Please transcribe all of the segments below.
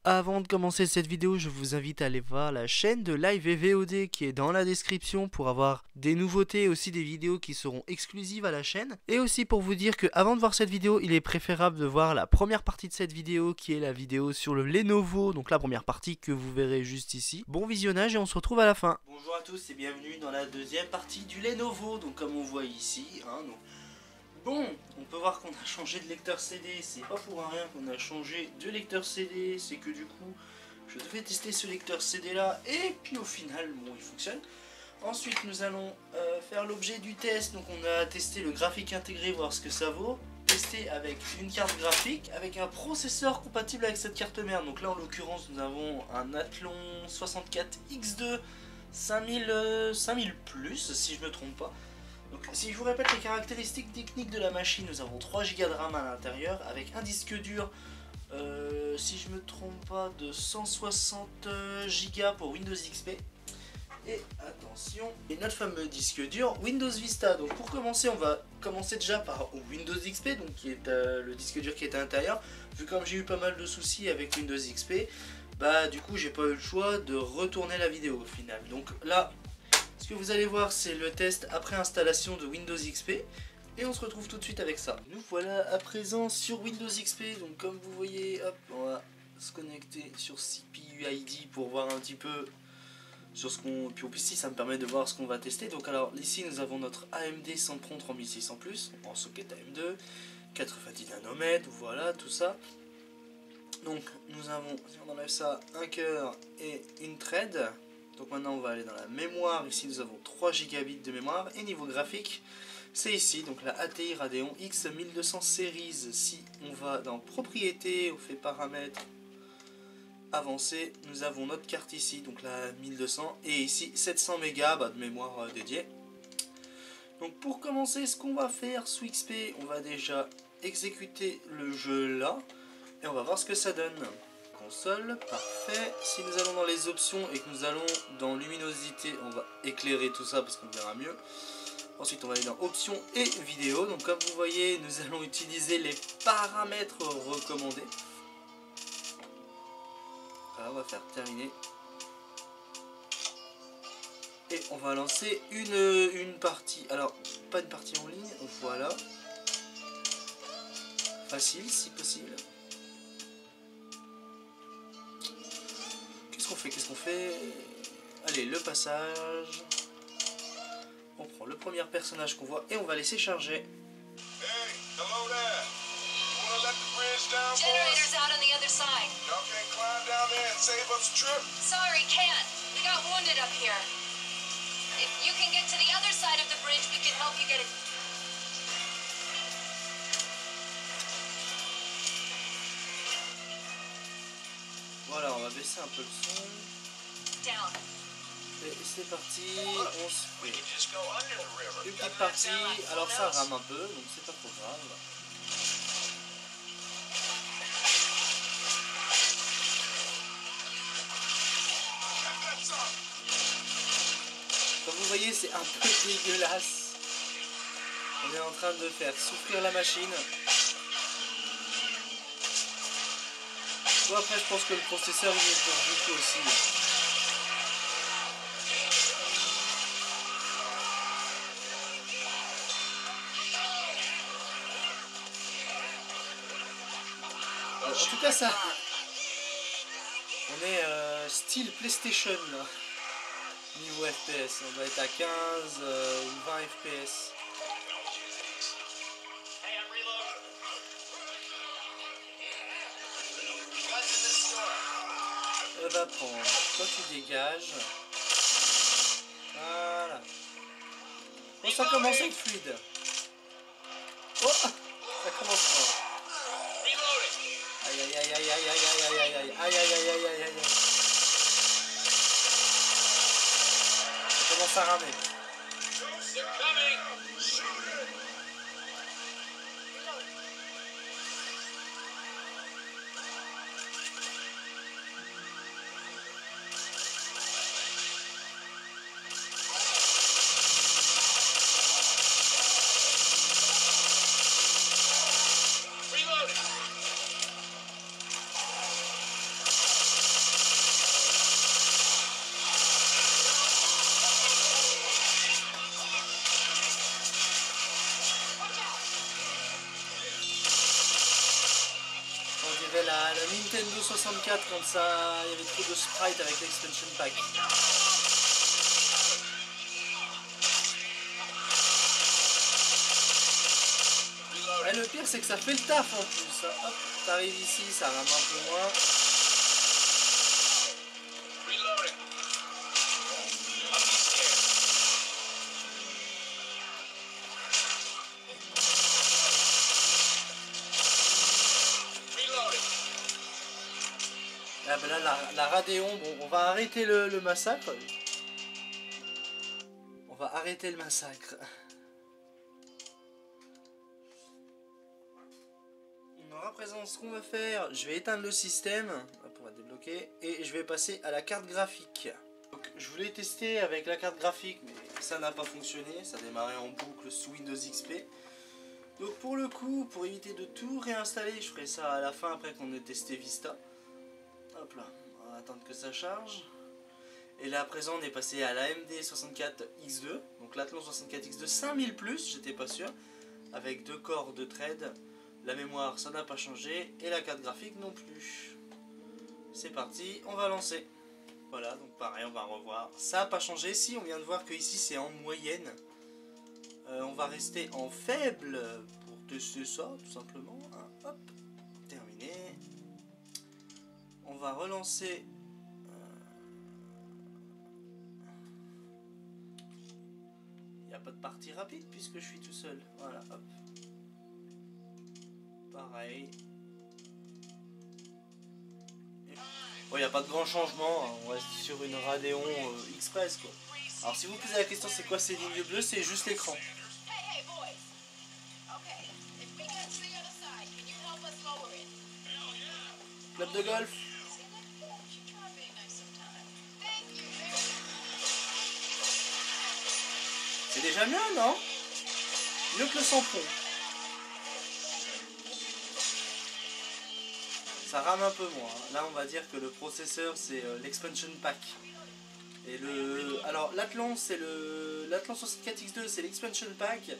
Avant de commencer cette vidéo, je vous invite à aller voir la chaîne de Live et VOD qui est dans la description pour avoir des nouveautés et aussi des vidéos qui seront exclusives à la chaîne. Et aussi pour vous dire que avant de voir cette vidéo, il est préférable de voir la première partie de cette vidéo qui est la vidéo sur le Lenovo, donc la première partie que vous verrez juste ici. Bon visionnage et on se retrouve à la fin. Bonjour à tous et bienvenue dans la deuxième partie du Lenovo, donc comme on voit ici, Bon, on peut voir qu'on a changé de lecteur CD, c'est pas pour rien qu'on a changé de lecteur CD, c'est que du coup, je devais tester ce lecteur CD là, et puis au final, bon, il fonctionne. Ensuite, nous allons faire l'objet du test, donc on a testé le graphique intégré, voir ce que ça vaut. Tester avec une carte graphique, avec un processeur compatible avec cette carte mère. Donc là, en l'occurrence, nous avons un Athlon 64X2 5000 plus, si je me trompe pas. Donc, si je vous répète les caractéristiques techniques de la machine, nous avons 3 Go de RAM à l'intérieur avec un disque dur, si je me trompe pas, de 160 Go pour Windows XP. Et attention, et notre fameux disque dur Windows Vista. Donc pour commencer, on va commencer déjà par Windows XP, donc qui est le disque dur qui est à l'intérieur. Vu comme j'ai eu pas mal de soucis avec Windows XP, bah du coup j'ai pas eu le choix de retourner la vidéo au final. Donc là, ce que vous allez voir, c'est le test après installation de Windows XP. Et on se retrouve tout de suite avec ça. Nous voilà à présent sur Windows XP. Donc comme vous voyez, hop, on va se connecter sur CPU ID pour voir un petit peu sur ce qu'on... Puis ici, ça me permet de voir ce qu'on va tester. Donc alors, ici, nous avons notre AMD Sempron 3600+, en socket AM2, 90 nanomètres, voilà, tout ça. Donc nous avons, si on enlève ça, un cœur et une thread. Donc maintenant on va aller dans la mémoire, ici nous avons 3 gigabits de mémoire, et niveau graphique, c'est ici, donc la ATI Radeon X1200 Series. Si on va dans propriétés, on fait paramètres, avancés, nous avons notre carte ici, donc la 1200, et ici 700 mégas de mémoire dédiée. Donc pour commencer, ce qu'on va faire sous XP, on va déjà exécuter le jeu là, et on va voir ce que ça donne. Console, parfait. Si nous allons dans les options et que nous allons dans luminosité, on va éclairer tout ça parce qu'on verra mieux. Ensuite on va aller dans options et vidéo. Donc comme vous voyez, nous allons utiliser les paramètres recommandés. Voilà, on va faire terminer. Et on va lancer une partie. Alors, pas une partie en ligne, voilà. Facile si possible. Qu'est-ce qu'on fait? Allez, le passage. On prend le premier personnage qu'on voit et on va laisser charger. Hey, hello there. You wanna let the bridge down for us? Generator's out on the other side. Y'all can't climb down there and save us a trip? Sorry, can't. We got wounded up here. If you can get to the other side of the bridge, we can help you get it. Voilà, on va baisser un peu le son. Down. Et c'est parti, on se We fait can just go under the river. une petite partie. Alors ça rame un peu, donc c'est pas trop grave. Comme vous voyez, c'est un peu dégueulasse. On est en train de faire souffrir la machine. Bon, après, je pense que le processeur il est pour beaucoup aussi. En tout cas, ça. On est style PlayStation là. Niveau FPS, on doit être à 15 ou 20 FPS. Elle va prendre. Toi tu dégages. Voilà. Bon, ça commence à être fluide. Oh, ça commence fort. Aïe aïe aïe aïe aïe aïe aïe aïe aïe aïe aïe aïe aïe aïe aïe. Ça commence à ramer. Nintendo 64 quand ça, il y avait trop de sprites avec l'expansion pack. Et le pire c'est que ça fait le taf en plus. Hop, t'arrives ici, ça rame un peu moins. Reloading. Up these stairs. Reloading. Ah ben là la Radeon, bon on va arrêter le massacre. On va arrêter le massacre. Alors à présent ce qu'on va faire, je vais éteindre le système, hop, on va débloquer, et je vais passer à la carte graphique. Donc, je voulais tester avec la carte graphique mais ça n'a pas fonctionné, ça démarrait en boucle sous Windows XP. Donc pour le coup, pour éviter de tout réinstaller, je ferai ça à la fin après qu'on ait testé Vista. Hop là, on va attendre que ça charge. Et là à présent on est passé à l'AMD 64X2, donc l'Athlon 64X2 5000+, j'étais pas sûr, avec 2 corps de thread. La mémoire ça n'a pas changé et la carte graphique non plus. C'est parti, on va lancer. Voilà, donc pareil, on va revoir. Ça n'a pas changé, si on vient de voir que ici c'est en moyenne. On va rester en faible pour tester ça tout simplement. Hop, terminé. On va relancer. Il n'y a pas de partie rapide puisque je suis tout seul. Voilà, hop. Pareil. Bon, il n'y a pas de grand changement, hein. On reste sur une Radeon Express quoi. Alors si vous posez la question c'est quoi ces lignes bleues, c'est juste l'écran. Hey, boys. Okay, if we get to the other side, can you help us lower it? Club de golf. See, look, you try being nice sometime. Thank you. C'est déjà mieux, non? Mieux que le sans-fond. Ça rame un peu moins. Là, on va dire que le processeur, c'est l'expansion pack. Et alors, l'Athlon, c'est l'Athlon 64X2, c'est l'expansion pack.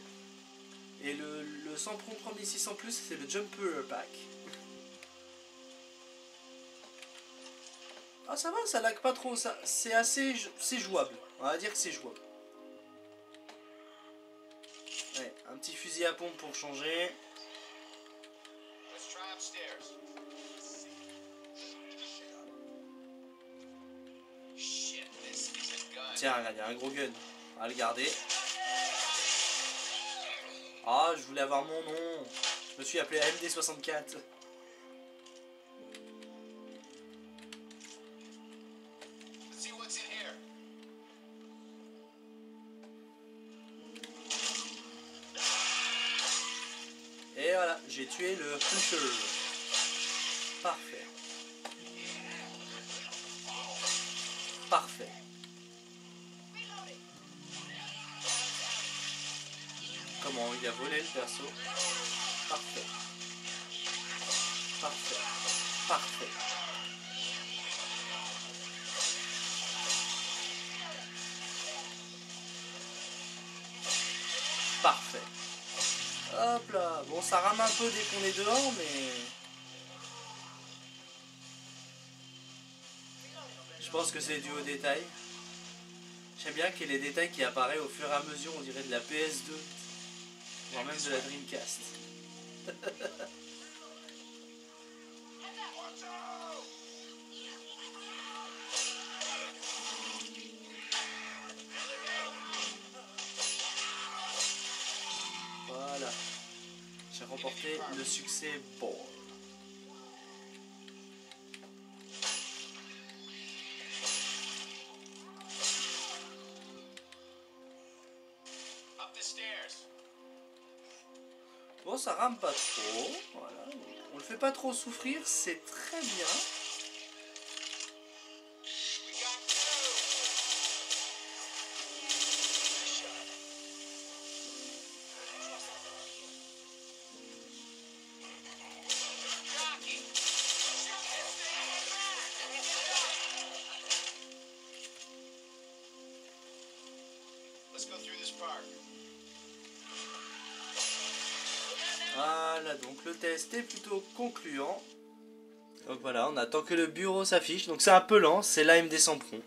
Et le Sempron 3600+, c'est le Jumper pack. Ah, ça va, ça lag pas trop. C'est assez, c'est jouable. On va dire que c'est jouable. Ouais, un petit fusil à pompe pour changer. Let's try upstairs. Shit, this is a gun. Tiens, regarde, il y a un gros gun. On va le garder. Ah, je voulais avoir mon nom. Je me suis appelé AMD64. Let's see what's in here. Et voilà, j'ai tué le pusher. Parfait. Parfait. Comment il a volé le perso? Parfait. Parfait. Parfait. Parfait. Hop là. Bon, ça rame un peu dès qu'on est dehors, mais... Je pense que c'est dû au détail. J'aime bien qu'il y ait les détails qui apparaissent au fur et à mesure, on dirait de la PS2. Voire même de la Dreamcast. Voilà. J'ai remporté le succès Ball. Up the stairs. Bon, ça rame pas trop. Voilà. On le fait pas trop souffrir, c'est très bien. We got two. Nice shot. Jockey. Let's go through this park. Voilà, donc le test est plutôt concluant. Donc voilà, on attend que le bureau s'affiche. Donc c'est un peu lent, c'est l'AMD Sempron.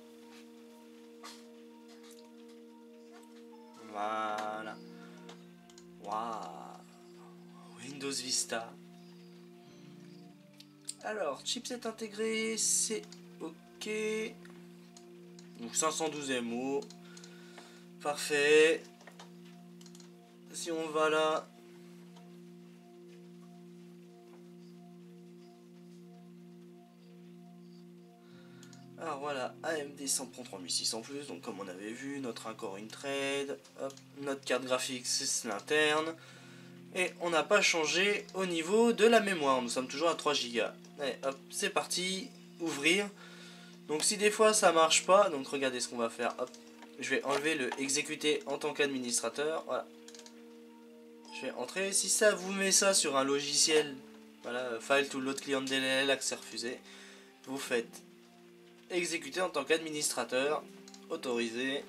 Voilà. Waouh. Windows Vista. Alors, chipset intégré, c'est ok. Donc 512 MO. Parfait. Si on va là. Alors voilà, AMD Sempron 3600 plus, donc comme on avait vu, notre Incore Intrade, hop, notre carte graphique c'est l'interne, et on n'a pas changé au niveau de la mémoire, nous sommes toujours à 3 Go. Allez hop, c'est parti, ouvrir. Donc si des fois ça marche pas, donc regardez ce qu'on va faire, hop, je vais enlever le exécuter en tant qu'administrateur, voilà. Je vais entrer, si ça vous met ça sur un logiciel, voilà, file to load client DLL, accès refusé, vous faites exécuter en tant qu'administrateur, autorisé.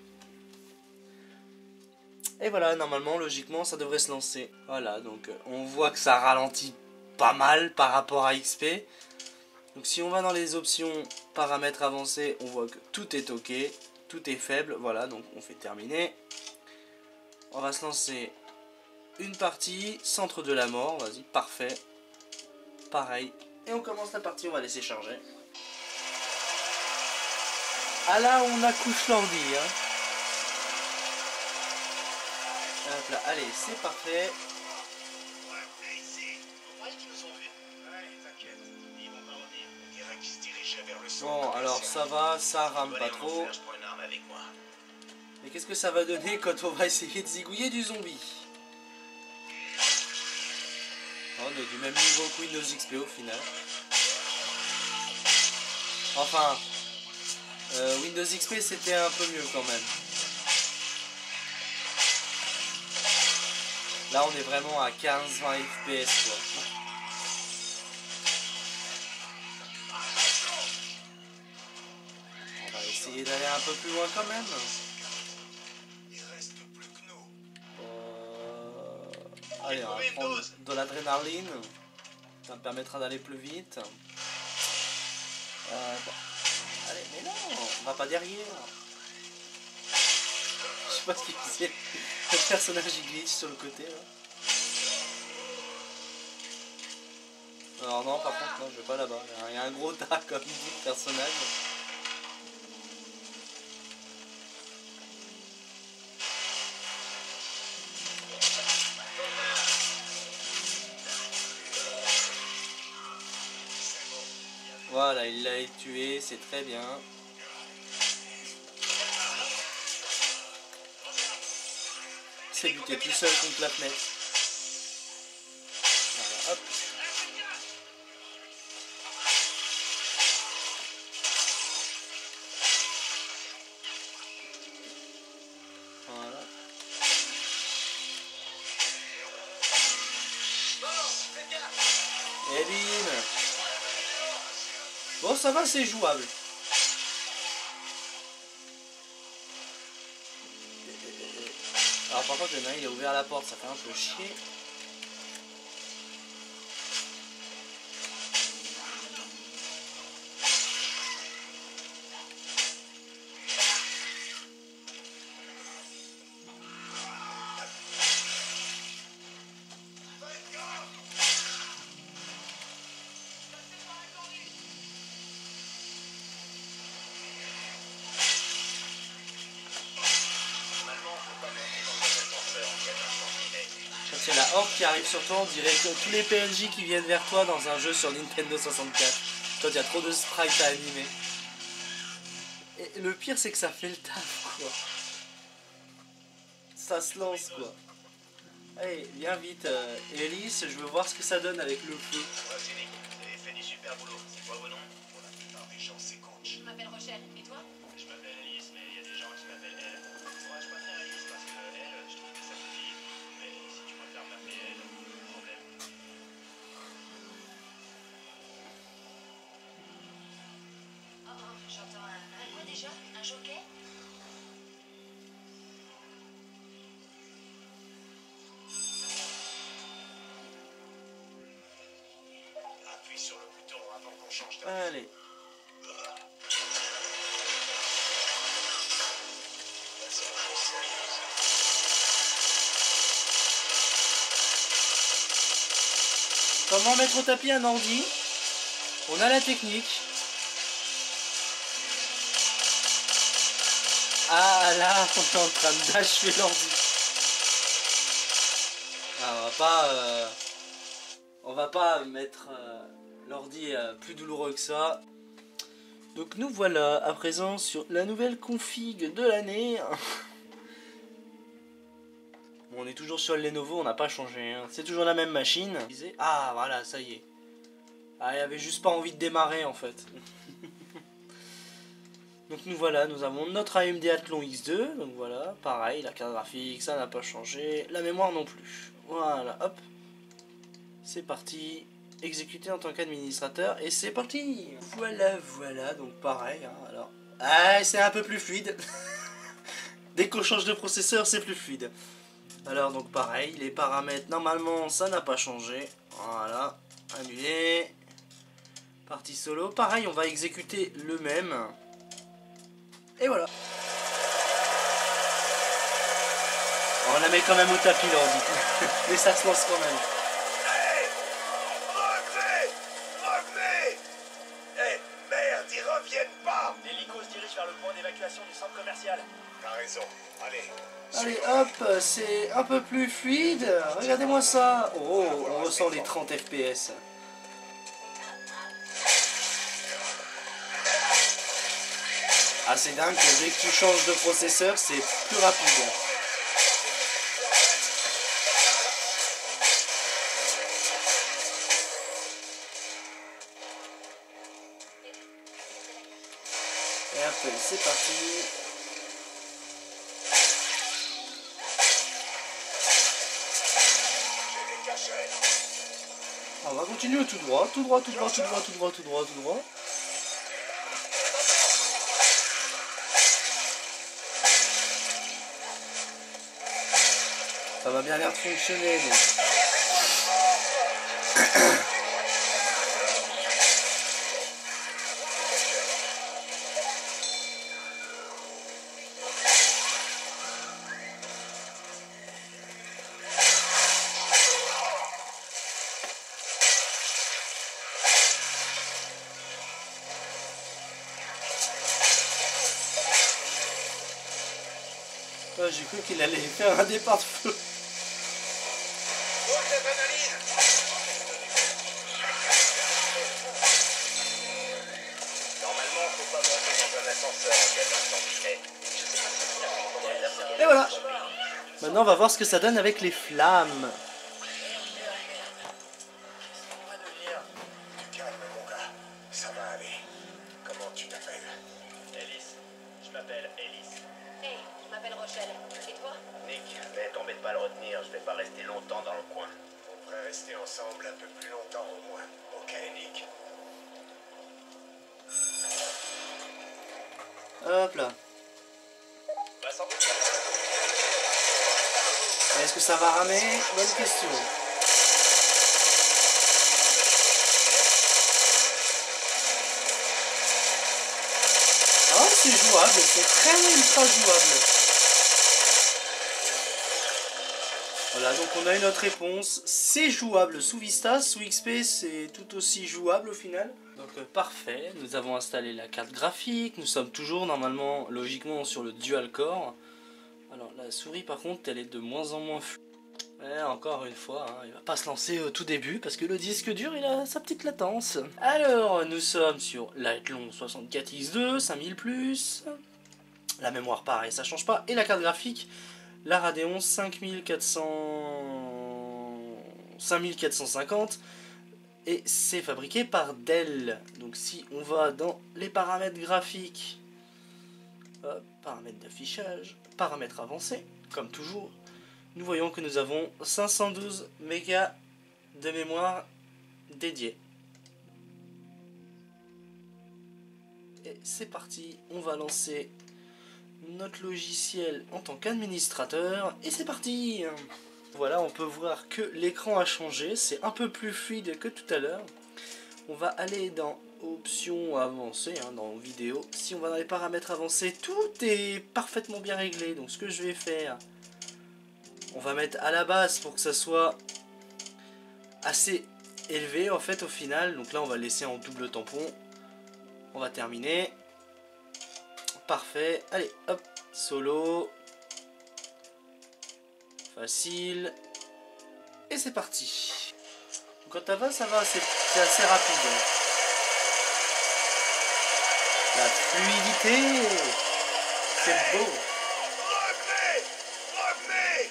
Et voilà, normalement, logiquement, ça devrait se lancer. Voilà, donc on voit que ça ralentit pas mal par rapport à XP. Donc si on va dans les options paramètres avancés, on voit que tout est ok, tout est faible. Voilà, donc on fait terminer. On va se lancer une partie, centre de la mort, vas-y, parfait. Pareil. Et on commence la partie, on va laisser charger. Ah là on accouche l'ordi hein. Hop là, allez c'est parfait. Bon alors ça va, ça rame pas trop. Mais qu'est-ce que ça va donner quand on va essayer de zigouiller du zombie? On est du même niveau que Windows XP au final. Enfin Windows XP c'était un peu mieux quand même. Là on est vraiment à 15-20 FPS quoi. On va essayer d'aller un peu plus loin quand même. Allez on va prendre de l'adrénaline. Ça me permettra d'aller plus vite. Bon. Allez, mais non, on va pas derrière. Je sais pas ce qu'il faisait. Le personnage il glitch sur le côté là. Alors non, par contre, non, je vais pas là-bas. Il y a un gros tas comme dit le personnage. Voilà, il l'a tué, c'est très bien. C'est buté tout seul contre la fenêtre. Voilà, hop. Voilà. Et bim. Bon, ça va, c'est jouable. Alors par contre, le nain il a ouvert la porte, ça fait un peu chier. C'est la horde qui arrive sur toi, on dirait que tous les PNJ qui viennent vers toi dans un jeu sur Nintendo 64. Quand il y a trop de sprites à animer. Et le pire c'est que ça fait le taf quoi. Ça se lance quoi. Allez, viens vite Elise, je veux voir ce que ça donne avec le feu. Vous avez fait du super boulot. C'est quoi vos noms? Pour la plupart des gens, c'est Conch. Je m'appelle Rochelle. Et toi? Je m'appelle Alice, mais il y a des gens qui m'appellent elle. Moi, je préfère Alice parce que elle, je trouve que ça fait vite. Mais si tu préfères m'appeler elle, pas de problème. Oh, j'entends un quoi déjà? Un jockey? Appuie sur le bouton avant qu'on change de... Allez. Comment mettre au tapis un ordi? On a la technique. Ah là, on est en train d'achever l'ordi. Ah, on va pas mettre l'ordi plus douloureux que ça. Donc nous voilà à présent sur la nouvelle config de l'année. Bon, on est toujours sur le Lenovo, on n'a pas changé, hein. C'est toujours la même machine. Ah voilà, ça y est. Ah, il avait juste pas envie de démarrer en fait. Donc nous voilà, nous avons notre AMD Athlon X2. Donc voilà, pareil, la carte graphique, ça n'a pas changé. La mémoire non plus. Voilà, hop. C'est parti. Exécuter en tant qu'administrateur et c'est parti. Voilà, donc pareil, hein, alors. Ah, c'est un peu plus fluide. Dès qu'on change de processeur, c'est plus fluide. Alors donc pareil, les paramètres, normalement, ça n'a pas changé. Voilà, annuler. Partie solo. Pareil, on va exécuter le même. Et voilà. On la met quand même au tapis l'ordi. Mais ça se lance quand même. Hey! Revenez! Eh, merde, ils reviennent pas! L'hélico se dirige vers le point d'évacuation du centre commercial. T'as raison, allez. Allez hop, c'est un peu plus fluide. Regardez-moi ça. Oh, on ressent les 30 FPS. Ah, c'est dingue que dès que tu changes de processeur, c'est plus rapide. Et hop, c'est parti. J'ai des cachets. On va continuer tout droit, tout droit. Ça va bien l'air de fonctionner donc. Ah, j'ai cru qu'il allait faire un départ de feu. Normalement, faut pas monter dans un ascenseur en cas d'incendie. Je sais pas si tu as vu comment elle a fait. Et voilà. Maintenant on va voir ce que ça donne avec les flammes. Calme, mon gars. Ça va aller. Comment tu t'appelles? Alice, je m'appelle Alice. Hey, je m'appelle Rochelle. Et toi? Nick, mais t'embête pas à le retenir, je vais pas rester longtemps dans le coin. On pourrait rester ensemble un peu plus longtemps au moins. Ok, Nick. Hop là. Vincent. Est-ce que ça va ramer? Bonne question. Oh, c'est jouable, c'est très ultra jouable. Voilà, donc on a une autre réponse. C'est jouable sous Vista, sous XP c'est tout aussi jouable au final. Donc parfait, nous avons installé la carte graphique, nous sommes toujours normalement, logiquement sur le dual core. Alors la souris par contre elle est de moins en moins fluide. Ouais, encore une fois, hein, il va pas se lancer au tout début parce que le disque dur il a sa petite latence. Alors nous sommes sur l'Athlon 64X2, 5000+. La mémoire pareil, ça change pas. Et la carte graphique, la Radeon 5450. Et c'est fabriqué par Dell. Donc si on va dans les paramètres graphiques, hop, paramètres d'affichage, paramètres avancés, comme toujours, nous voyons que nous avons 512 mégas de mémoire dédiée. Et c'est parti, on va lancer notre logiciel en tant qu'administrateur et c'est parti. Voilà, on peut voir que l'écran a changé, c'est un peu plus fluide que tout à l'heure. On va aller dans options avancées hein, dans vidéo. Si on va dans les paramètres avancés, tout est parfaitement bien réglé. Donc ce que je vais faire, on va mettre à la base pour que ça soit assez élevé en fait au final. Donc là on va laisser en double tampon. On va terminer. Parfait. Allez hop, solo. Facile. Et c'est parti. Quand ça va, c'est assez rapide. La fluidité, c'est beau. Revenez.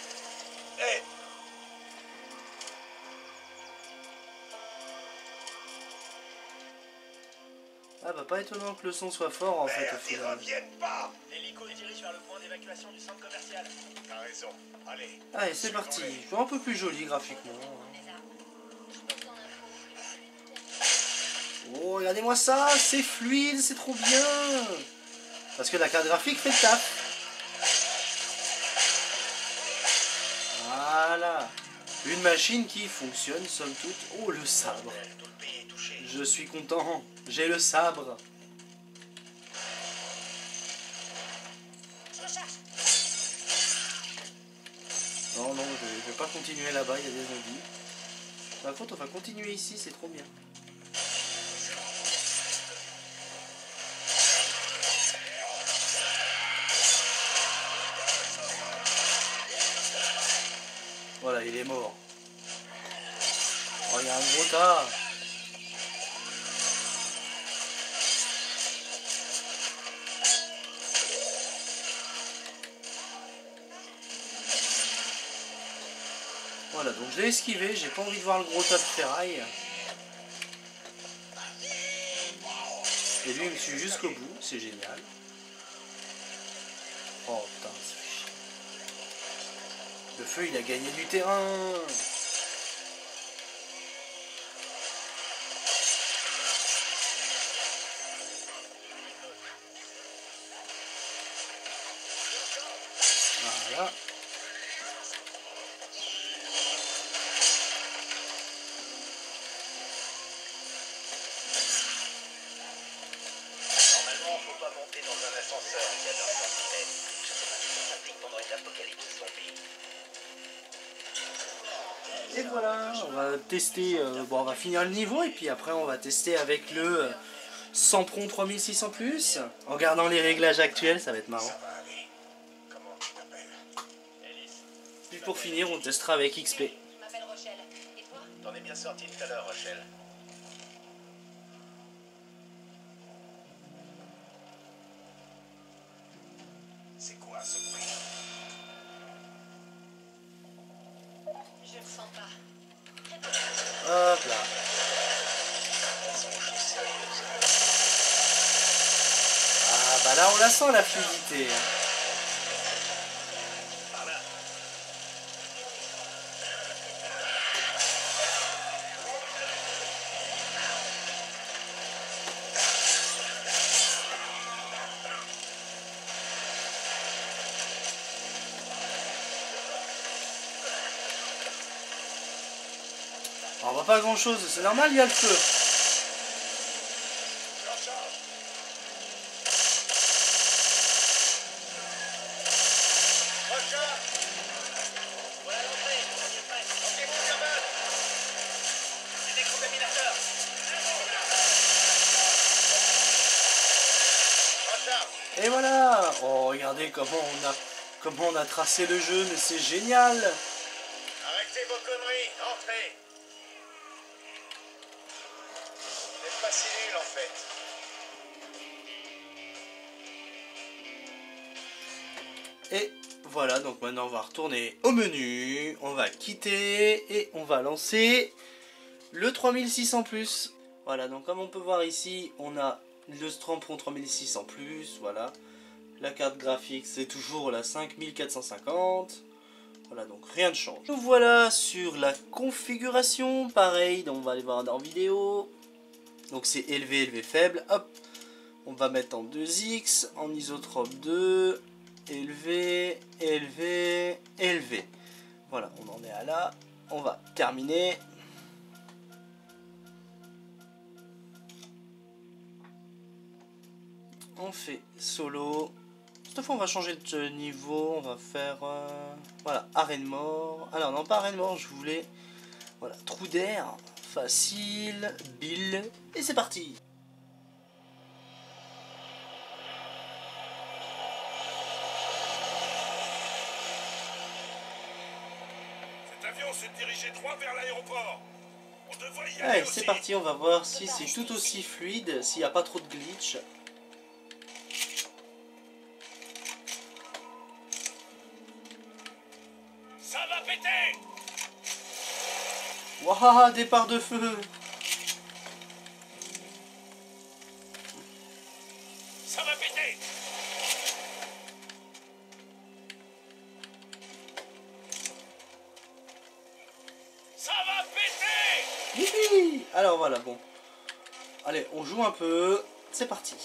Hey. Ah bah pas étonnant que le son soit fort en fait au Merde, ils final. reviennent pas. L'hélico les dirige vers le point d'évacuation du centre commercial. T'as raison. Allez. Allez c'est parti. Un peu plus joli graphiquement. Oh regardez-moi ça, c'est fluide, c'est trop bien. Parce que la carte graphique fait le taf. Voilà. Une machine qui fonctionne somme toute. Oh le sabre. Tout le pays est touché. Je suis content. J'ai le sabre. Non, non, je vais pas continuer là-bas, il y a des zombies. Par contre, on va continuer ici, c'est trop bien. Voilà, il est mort. Oh, il y a un gros tas. Voilà, donc je l'ai esquivé, j'ai pas envie de voir le gros tas de ferraille. Et lui, il me suit jusqu'au bout, c'est génial. Oh putain, ça fait chier. Le feu, il a gagné du terrain. Voilà. Normalement, faut pas monter dans un ascenseur, il y a un sentinelle. Je sais pas si ça s'applique pendant une apocalypse zombie. Et voilà, on va tester, bon on va finir le niveau et puis après on va tester avec le Sempron 3600 plus. En gardant les réglages actuels, ça va être marrant. Ça va aller. Comment tu t'appelles? Puis pour finir, on testera avec XP. Je m'appelle Rochelle. Et toi? T'en es bien sorti tout à l'heure, Rochelle. C'est quoi ce bruit? Je le sens pas. Hop là. Ah bah là on la sent la fluidité. On voit pas grand chose, c'est normal, il y a le feu. Voilà l'entrée, on y est presque. Rendez-vous, Germain. Les décontaminateurs. Et voilà. Oh regardez comment on a tracé le jeu, mais c'est génial. Arrêtez vos conneries, entrez. Vous n'êtes pas si nul en fait. Et voilà, donc maintenant on va retourner au menu, on va quitter et on va lancer le 3600 plus. Voilà, donc comme on peut voir ici, on a le Sempron 3600 plus, voilà. La carte graphique c'est toujours la 5450. Voilà, donc rien ne change. Nous voilà sur la configuration, pareil, donc on va aller voir dans vidéo. Donc c'est élevé, élevé, faible, hop. On va mettre en 2x, en isotrope 2, élevé, élevé, élevé. Voilà, on en est à là. On va terminer. On fait solo. Cette fois on va changer de niveau, on va faire voilà, arène mort. Alors non pas arène mort, je voulais voilà, trou d'air, facile, Bill, et c'est parti. Cet avion s'est dirigé droit vers l'aéroport. On devrait y aller Allez, aussi. c'est parti, on va voir si c'est tout aussi fluide, s'il n'y a pas trop de glitch. Ça va péter. Waouh, départ de feu. Ça va péter. Ça va péter. Youpi. Alors voilà, bon. Allez, on joue un peu. C'est parti.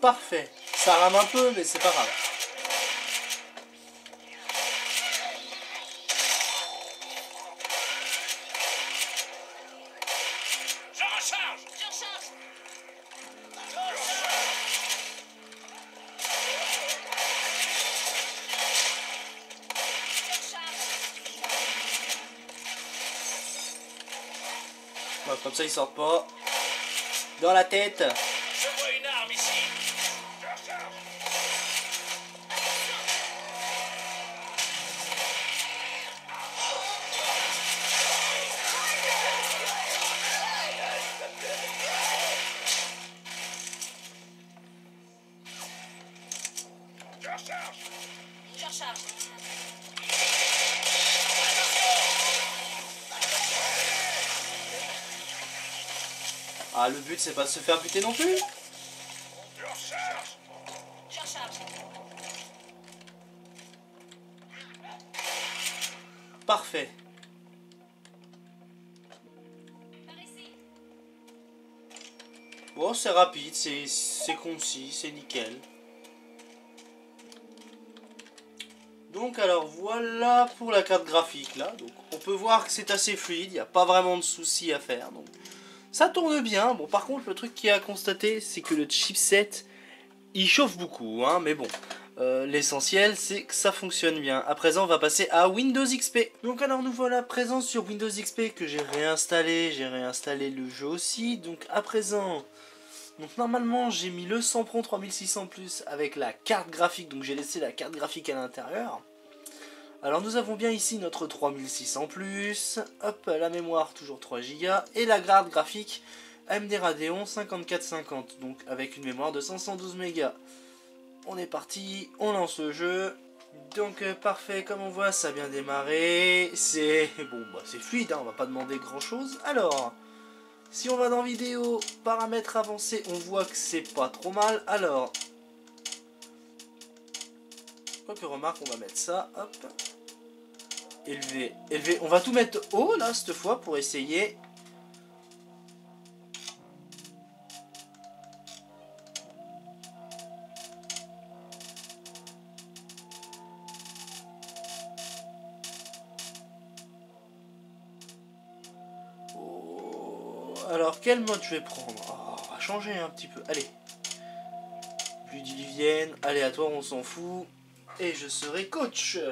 Parfait. Ça rame un peu, mais c'est pas grave. Je recharge. Je recharge. Je recharge. Ouais, comme ça, ils sortent pas. Dans la tête. Je vois une arme ici. Je recharge. Je recharge. Je recharge. Ah, le but, c'est pas de se faire buter non plus. Je recharge. Je recharge. Parfait. Par ici. Bon, c'est rapide, c'est concis, c'est nickel. Donc alors voilà pour la carte graphique là. Donc on peut voir que c'est assez fluide, il n'y a pas vraiment de soucis à faire. Donc ça tourne bien. Bon, par contre, le truc qui est à constater, c'est que le chipset il chauffe beaucoup, hein, mais bon. L'essentiel c'est que ça fonctionne bien. À présent on va passer à Windows XP. Donc alors nous voilà présents sur Windows XP que j'ai réinstallé le jeu aussi. Donc à présent, donc normalement j'ai mis le Sempron 3600 Plus avec la carte graphique, donc j'ai laissé la carte graphique à l'intérieur. Alors nous avons bien ici notre 3600 Plus, hop, la mémoire toujours 3 Go et la carte graphique AMD Radeon 5450, donc avec une mémoire de 512 Go. On est parti, on lance le jeu. Donc parfait, comme on voit ça a bien démarré. C'est bon, bah, c'est fluide, hein, on va pas demander grand chose. Alors, si on va dans vidéo, paramètres avancés, on voit que c'est pas trop mal. Alors, quoique remarque, on va mettre ça, hop. Élevé, élevé. On va tout mettre haut là cette fois pour essayer. Alors, quel mode je vais prendre? Oh, on va changer un petit peu. Allez. Pludiluvienne, aléatoire, on s'en fout. Et je serai coach. Je vais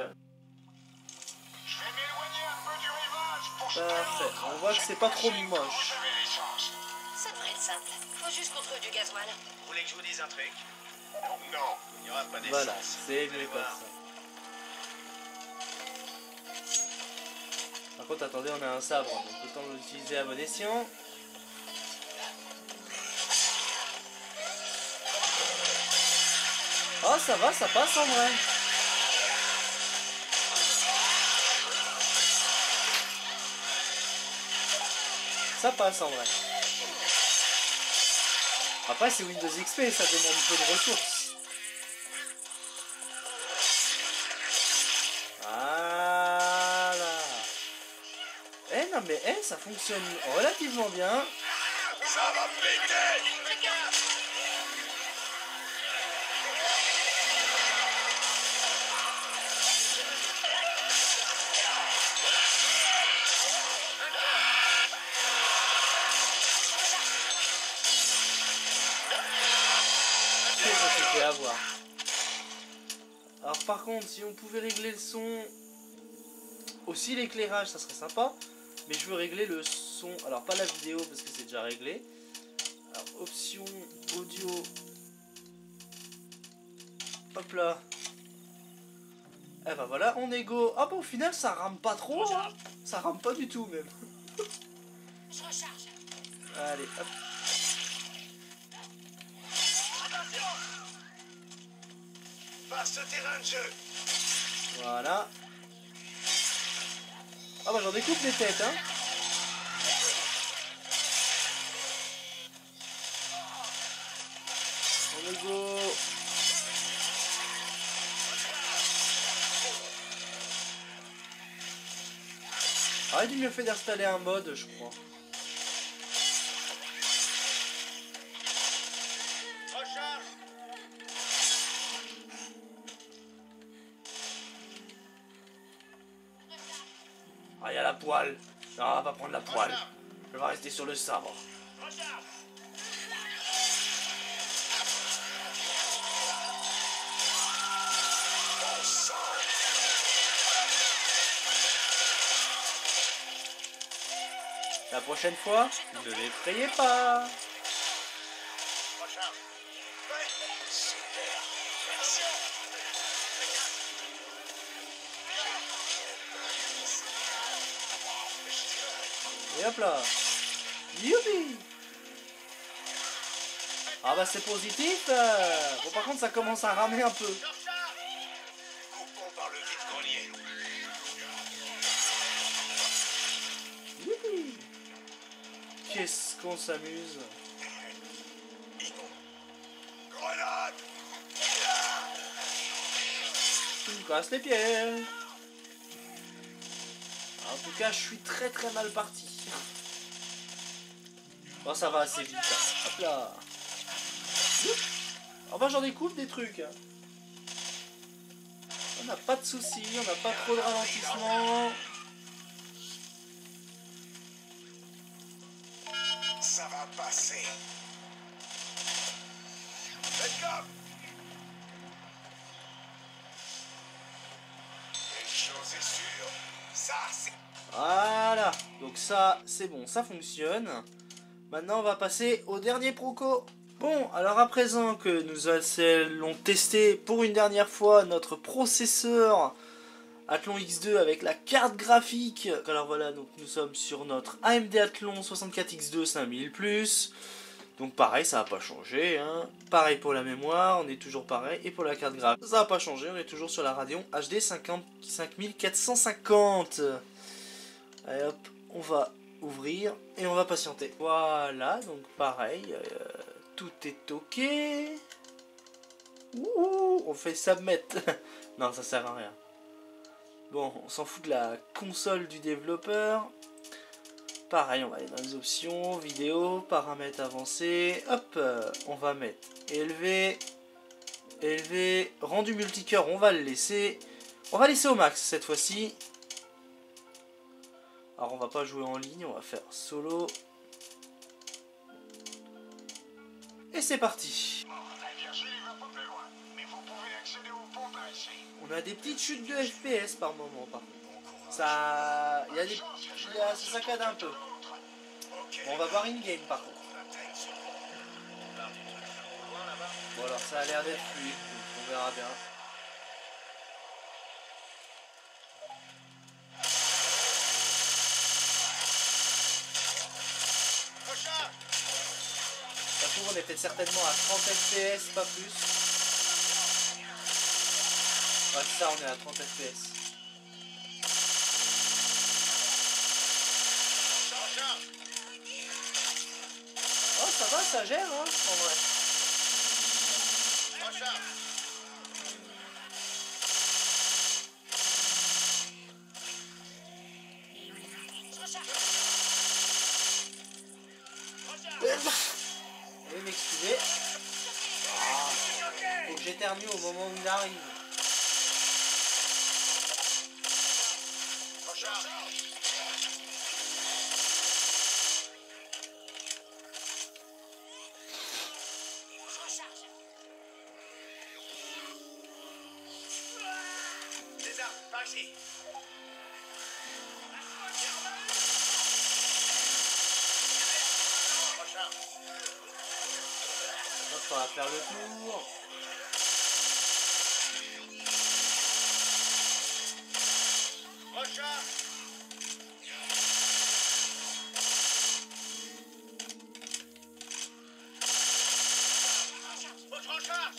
m'éloigner un peu du rivage pour Parfait. On voit que c'est pas trop moche. Ça devrait être simple. Faut juste qu'on trouve du gasoil. Vous voulez que je vous dise un truc? Non. Il n'y aura pas d'essence. Voilà, c'est Vous allez mieux comme voir. ça. Par contre, attendez, on a un sabre, donc autant l'utiliser à bon escient. Oh, ça va, ça passe en vrai. Ça passe en vrai. Après, c'est Windows XP, ça demande un peu de ressources. Voilà. Eh non mais ça fonctionne relativement bien. Ça va péter. voir. Alors par contre, si on pouvait régler le son, aussi l'éclairage, ça serait sympa. Mais je veux régler le son, alors pas la vidéo parce que c'est déjà réglé. Alors option audio. Hop là. Eh ben voilà, on est go. Ah bah au final ça rame pas trop, hein. Ça rame pas du tout même. Je recharge. Allez, hop. Passe ce terrain de jeu. Voilà. Ah bah j'en découpe des têtes, hein. On est go. Ah, il est mieux fait d'installer un mode, je crois. Recharge. Ah, il y a la poêle. Non, on va pas prendre la poêle. Je vais rester sur le sabre. Recharge. La prochaine fois, ne l'effrayez pas. Recharge. Ouais. Super. Merci. Et hop là. Youpi. Ah bah c'est positif. Bon par contre ça commence à ramer un peu. Coupons par le vide-grenier. Youpi. Qu'est-ce qu'on s'amuse. Grenade. Tu me casses les pieds. En tout cas je suis très mal parti. Bon ça va assez vite. Hein. Hop là. En bas j'en découvre des trucs. Hein. On n'a pas de soucis, on n'a pas trop de ralentissement. Ça va passer. Let's go. Une chose est sûre, ça c'est... Voilà, donc ça c'est bon, ça fonctionne. Maintenant on va passer au dernier proco. Bon, alors à présent que nous allons tester pour une dernière fois notre processeur Athlon X2 avec la carte graphique. Alors voilà, donc nous sommes sur notre AMD Athlon 64X2 5000+. Donc pareil, ça n'a pas changé. Hein. Pareil pour la mémoire, on est toujours pareil. Et pour la carte graphique, ça n'a pas changé, on est toujours sur la Radeon HD 5450. Allez hop, on va ouvrir et on va patienter. Voilà, donc pareil, tout est ok. Ouh, on fait submit. Non, ça sert à rien. Bon, on s'en fout de la console du développeur. Pareil, on va aller dans les options, vidéo, paramètres avancés. Hop, on va mettre élevé, rendu multicœur, on va le laisser. On va laisser au max cette fois-ci. Alors on va pas jouer en ligne, on va faire solo. Et c'est parti. On a des petites chutes de FPS par moment par contre. Ça saccade un peu. Bon, on va voir in-game par contre. Bon alors ça a l'air d'être fluide, donc on verra bien. Ça trouve on est peut-être certainement à 30 FPS, pas plus. Ouais c'est ça, on est à 30 FPS. Oh ça va, ça gère hein, en vrai. Veuillez m'excuser. Faut que j'éternue au moment où il arrive. Merci. Donc on va faire le tour. Prochain. Votre en charge.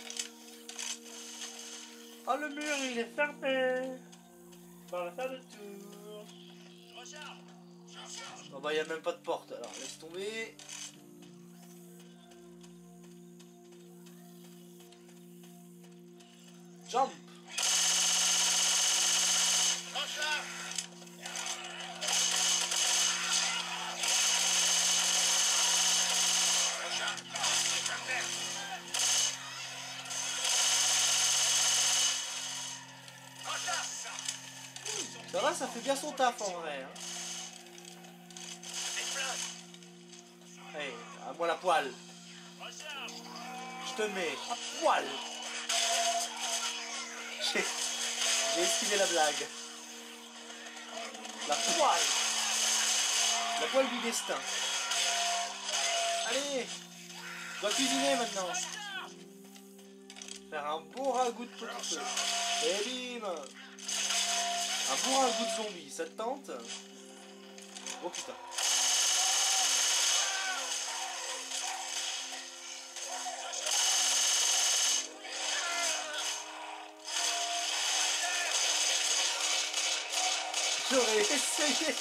Oh, le mur il est fermé. Bon, on va faire le tour. Je recharge. Oh bah il n'y a même pas de porte, alors laisse tomber. Jump. Recharge. Recharge. C'est parfait. Recharge, c'est ça. Ça va, ça fait bien son taf en vrai. Hein. Des flingues. Allez, à moi la poêle. Recharge. Je te mets à poil. J'ai esquivé la blague. La poêle. La poêle du destin. Allez, je dois cuisiner maintenant. Faire un bon ragoût de petit feu. Et bim. Un bon ragoût de zombie, ça te tente? Oh putain. J'aurais essayé.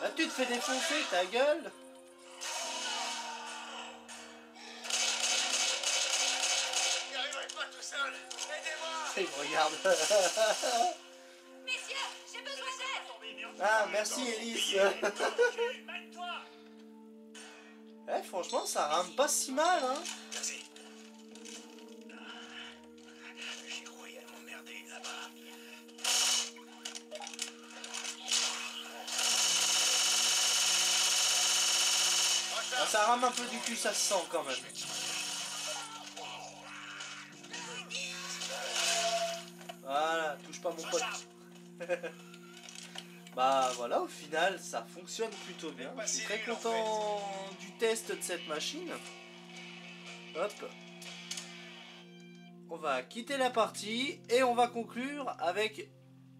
Là tu te fais défoncer ta gueule. N'y arriverai pas tout seul. Aidez-moi. Il me regarde. Messieurs, j'ai besoin d'aide. Ah merci Elise. Mène-toi. Eh franchement ça rame pas si mal hein. Merci. J'ai croyé à m'emmerder là-bas. Ah, ça rame un peu du cul, ça se sent quand même. Voilà, touche pas mon pote. Bah voilà, au final ça fonctionne plutôt bien. Je suis très content du test de cette machine. Hop. On va quitter la partie et on va conclure avec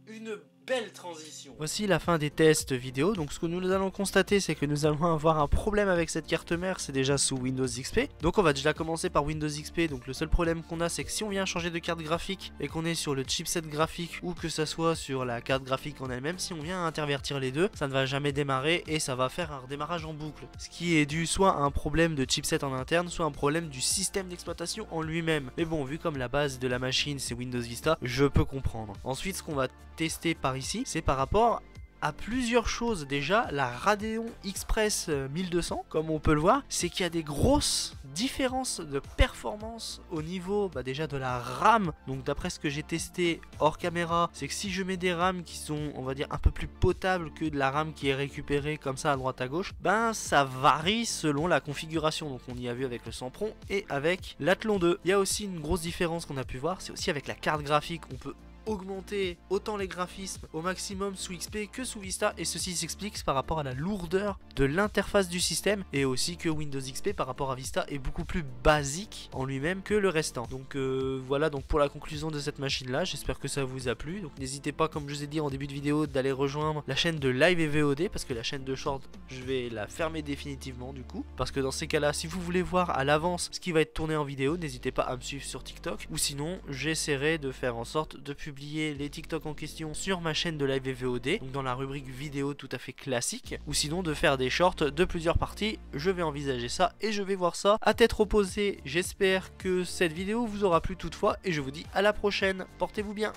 une belle transition. Voici la fin des tests vidéo. Donc ce que nous allons constater, c'est que nous allons avoir un problème avec cette carte mère, c'est déjà sous Windows XP. Donc on va déjà commencer par Windows XP. Donc le seul problème qu'on a, c'est que si on vient changer de carte graphique et qu'on est sur le chipset graphique ou que ça soit sur la carte graphique en elle-même, si on vient intervertir les deux, ça ne va jamais démarrer et ça va faire un redémarrage en boucle. Ce qui est dû soit à un problème de chipset en interne, soit un problème du système d'exploitation en lui-même. Mais bon, vu comme la base de la machine c'est Windows Vista, je peux comprendre. Ensuite, ce qu'on va tester par ici, c'est par rapport à plusieurs choses. Déjà, la Radeon Express 1200, comme on peut le voir, c'est qu'il y a des grosses différences de performance au niveau déjà de la RAM. Donc d'après ce que j'ai testé hors caméra, c'est que si je mets des RAM qui sont, on va dire, un peu plus potables que de la RAM qui est récupérée comme ça à droite à gauche, ben ça varie selon la configuration. Donc on y a vu avec le Sempron et avec l'Athlon 2. Il y a aussi une grosse différence qu'on a pu voir, c'est aussi avec la carte graphique, on peut augmenter autant les graphismes au maximum sous XP que sous Vista, et ceci s'explique par rapport à la lourdeur de l'interface du système, et aussi que Windows XP par rapport à Vista est beaucoup plus basique en lui-même que le restant. Donc voilà donc pour la conclusion de cette machine là, j'espère que ça vous a plu. Donc n'hésitez pas, comme je vous ai dit en début de vidéo, d'aller rejoindre la chaîne de Live et VOD, parce que la chaîne de short je vais la fermer définitivement du coup, parce que dans ces cas là, si vous voulez voir à l'avance ce qui va être tourné en vidéo, n'hésitez pas à me suivre sur TikTok, ou sinon j'essaierai de faire en sorte de publier les TikTok en question sur ma chaîne de Live et VOD, donc dans la rubrique vidéo tout à fait classique, ou sinon de faire des shorts de plusieurs parties. Je vais envisager ça et je vais voir ça à tête reposée. J'espère que cette vidéo vous aura plu toutefois, et je vous dis à la prochaine, portez-vous bien.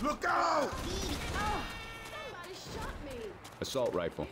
Look out! Assault rifle.